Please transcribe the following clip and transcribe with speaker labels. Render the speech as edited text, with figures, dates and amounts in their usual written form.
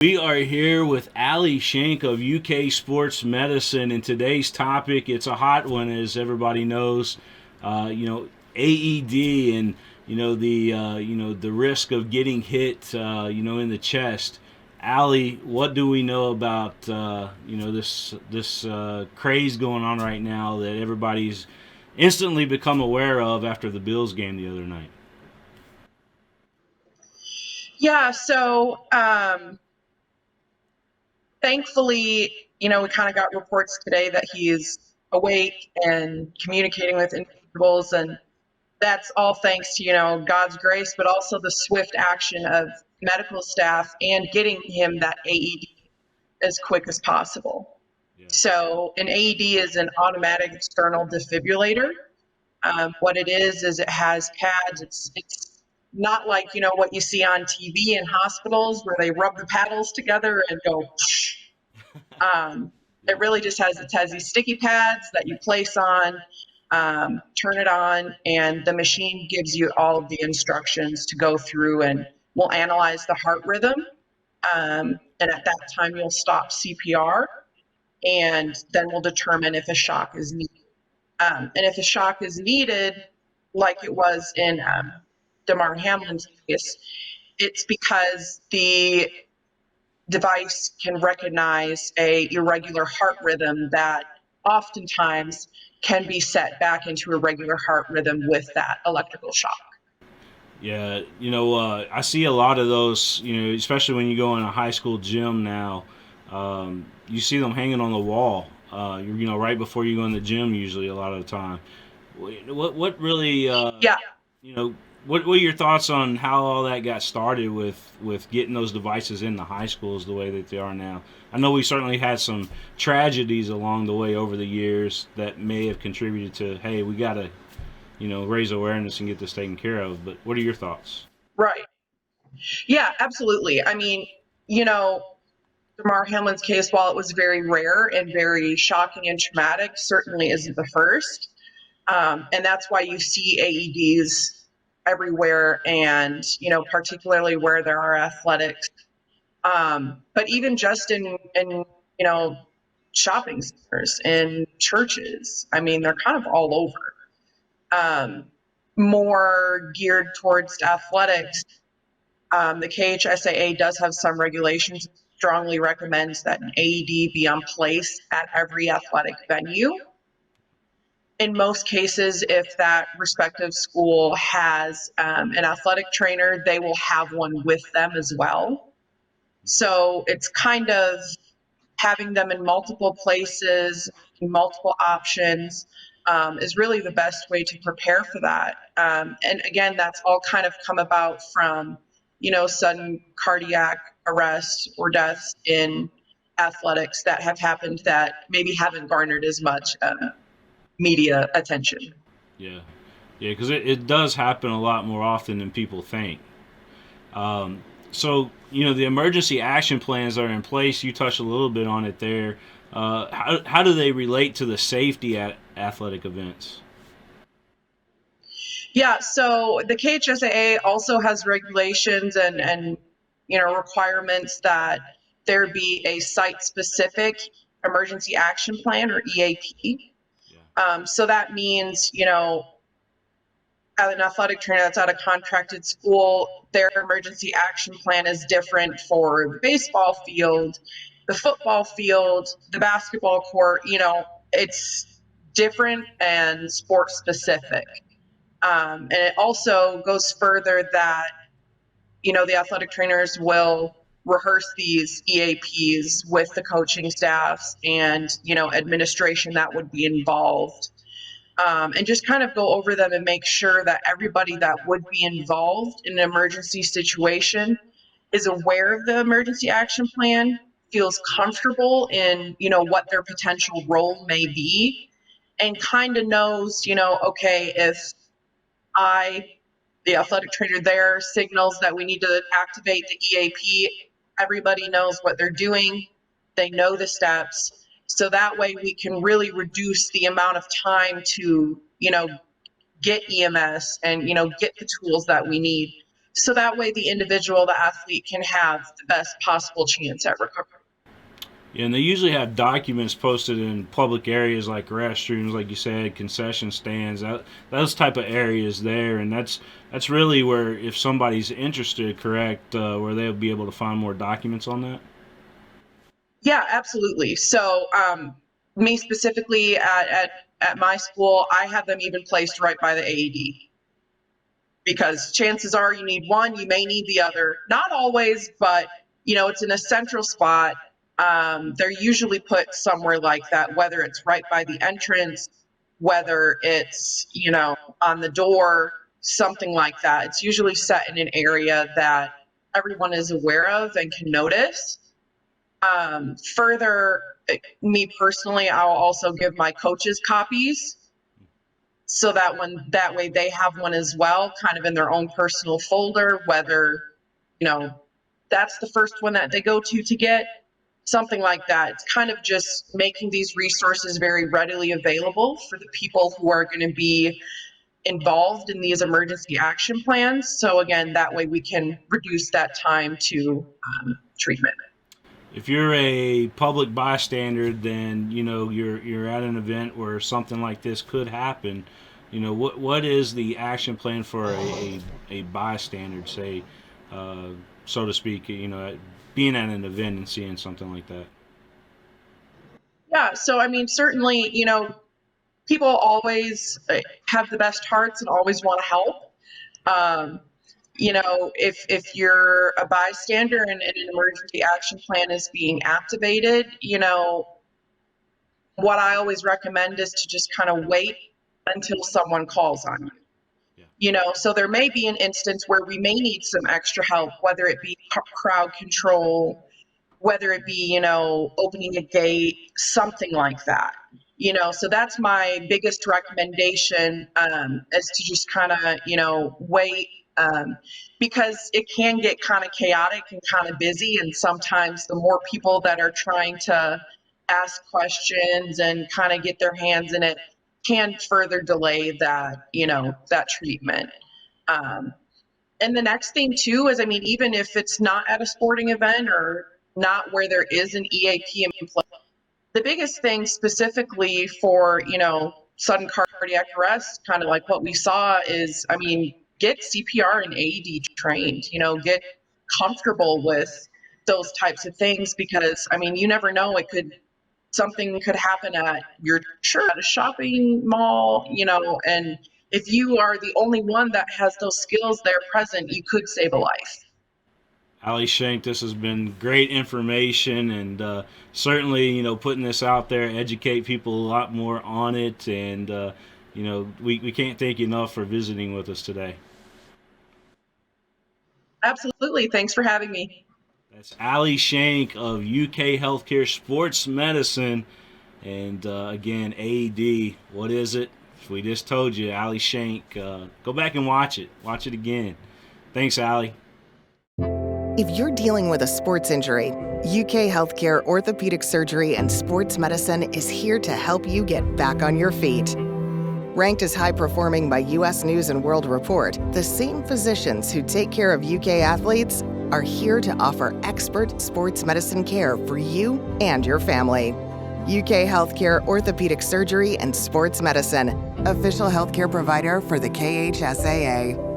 Speaker 1: We are here with Allie Schanck of UK Sports Medicine, and today's topic, it's a hot one, as everybody knows. AED and the risk of getting hit, in the chest. Allie, what do we know about this craze going on right now that everybody's instantly become aware of after the Bills game the other night?
Speaker 2: Yeah, so thankfully, we kind of got reports today that he's awake and communicating with individuals, and that's all thanks to, God's grace, but also the swift action of medical staff and getting him that AED as quick as possible.
Speaker 1: Yeah.
Speaker 2: So an AED is an automatic external defibrillator. What it is it has pads. It's not like what you see on TV in hospitals where they rub the paddles together and go. It really just has these sticky pads that you place on, turn it on, and the machine gives you all of the instructions to go through, and we'll analyze the heart rhythm. And at that time, you'll stop CPR, and then we'll determine if a shock is needed. And if a shock is needed, like it was in Damar Hamlin's case, it's because the device can recognize a irregular heart rhythm that oftentimes can be set back into a regular heart rhythm with that electrical shock.
Speaker 1: Yeah, I see a lot of those, especially when you go in a high school gym now. You see them hanging on the wall, right before you go in the gym, usually a lot of the time. What really,
Speaker 2: Yeah.
Speaker 1: you know, what were your thoughts on how all that got started with getting those devices in the high schools the way that they are now? I know we certainly had some tragedies along the way over the years that may have contributed to, hey, we got to raise awareness and get this taken care of. But what are your thoughts?
Speaker 2: Right. Yeah, absolutely. I mean, Damar Hamlin's case, while it was very rare and very shocking and traumatic, certainly isn't the first. And that's why you see AEDs everywhere, and particularly where there are athletics. But even just in shopping centers and churches, I mean, they're kind of all over. More geared towards athletics. The KHSAA does have some regulations. Strongly recommends that an AED be on place at every athletic venue. In most cases, if that respective school has an athletic trainer, they will have one with them as well. So it's kind of having them in multiple places, multiple options, is really the best way to prepare for that. And again, that's all kind of come about from, sudden cardiac arrests or deaths in athletics that have happened that maybe haven't garnered as much media attention.
Speaker 1: Yeah, yeah, because it does happen a lot more often than people think. So the emergency action plans are in place. You touched a little bit on it there. How do they relate to the safety at athletic events?
Speaker 2: Yeah, so the KHSAA also has regulations and requirements that there be a site-specific emergency action plan or EAP.
Speaker 1: Yeah.
Speaker 2: So that means, an athletic trainer that's at a contracted school, their emergency action plan is different for the baseball field, the football field, the basketball court. It's different and sport specific. And it also goes further that, the athletic trainers will rehearse these EAPs with the coaching staffs and, administration that would be involved. And just kind of go over them and make sure that everybody that would be involved in an emergency situation is aware of the emergency action plan, feels comfortable in, what their potential role may be, and kind of knows, okay, if the athletic trainer there, signals that we need to activate the EAP, everybody knows what they're doing, they know the steps. So that way we can really reduce the amount of time to, get EMS and, get the tools that we need. So that way the individual, the athlete, can have the best possible chance at recovery.
Speaker 1: Yeah, and they usually have documents posted in public areas like restrooms, like you said, concession stands, those type of areas there, and that's really where, if somebody's interested, correct, where they'll be able to find more documents on that.
Speaker 2: Yeah, absolutely. So, me specifically at my school, I have them even placed right by the AED, because chances are you need one, you may need the other. Not always, but it's in a central spot. They're usually put somewhere like that, whether it's right by the entrance, whether it's on the door, something like that. It's usually set in an area that everyone is aware of and can notice. Further, me personally, I'll also give my coaches copies, so that way they have one as well, kind of in their own personal folder, whether that's the first one that they go to get something like that. It's kind of just making these resources very readily available for the people who are going to be involved in these emergency action plans. So again, that way we can reduce that time to treatment.
Speaker 1: If you're a public bystander, then you're at an event where something like this could happen. What is the action plan for a bystander, say, so to speak? Being at an event and seeing something like that.
Speaker 2: Yeah, so I mean, certainly, people always have the best hearts and always want to help. Um, if you're a bystander and an emergency action plan is being activated, what I always recommend is to just kind of wait until someone calls on you. So there may be an instance where we may need some extra help, whether it be crowd control, whether it be, opening a gate, something like that. So that's my biggest recommendation, is to just kind of, wait, because it can get kind of chaotic and kind of busy. And sometimes the more people that are trying to ask questions and kind of get their hands in it can further delay that, that treatment. Um, and the next thing too is, I mean, even if it's not at a sporting event or not where there is an EAP in place, the biggest thing specifically for, sudden cardiac arrest, kind of like what we saw, is, I mean, get CPR and AED trained, get comfortable with those types of things, because, I mean, you never know, something could happen at your church, at a shopping mall, and if you are the only one that has those skills there present, you could save a life.
Speaker 1: Allie Schanck, this has been great information, and certainly, putting this out there, educate people a lot more on it, and we can't thank you enough for visiting with us today.
Speaker 2: Absolutely. Thanks for having me.
Speaker 1: That's Allie Schanck of UK Healthcare Sports Medicine, and again, AED. What is it? We just told you, Allie Schanck. Go back and watch it. Watch it again. Thanks, Allie.
Speaker 3: If you're dealing with a sports injury, UK Healthcare Orthopedic Surgery and Sports Medicine is here to help you get back on your feet. Ranked as high-performing by U.S. News and World Report, the same physicians who take care of UK athletes are here to offer expert sports medicine care for you and your family. UK Healthcare Orthopedic Surgery and Sports Medicine, official healthcare provider for the KHSAA.